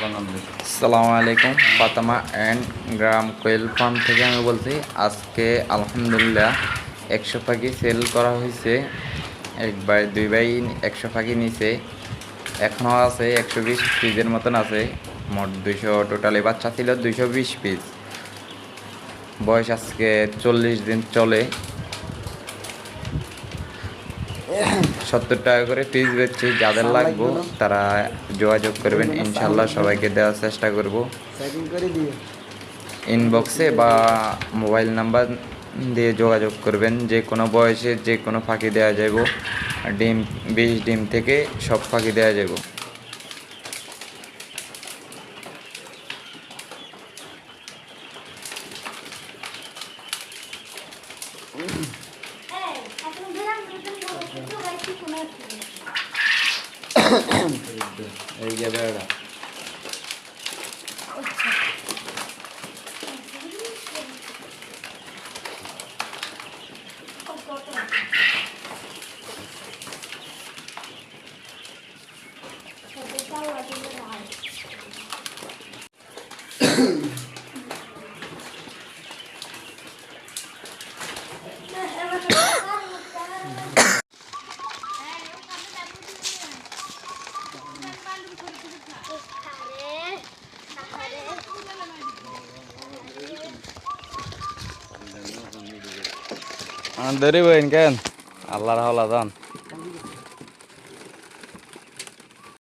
আসসালামু আলাইকুম, Fatema and gram Koel farm থেকে আমি বলছি। আজকে আলহামদুলিল্লাহ 100 পাখি সেল করা হয়েছে। এক ভাই দুই ভাই 100 পাখি নিছে, এখনও আছে 120 পিসের মতন আছে। মোট 200 টোটালি বাচ্চা ছিল 220 পিস। বয়স আজকে 40 দিন চলে। 70 টাকা করে পিস বেচছি। যাদের লাগবে তারা যোগাযোগ করবেন, ইনশাল্লাহ সবাইকে দেওয়ার চেষ্টা করব। ইনবক্সে বা মোবাইল নাম্বার দিয়ে যোগাযোগ করবেন। যে কোনো বয়সে যে কোনো ফাঁকি দেওয়া যাব। ডিম 20 ডিম থেকে সব ফাঁকি দেওয়া যাব। এই যাবে ওরা। দেরি বইন কেন? আল্লাহর হাওলা যান।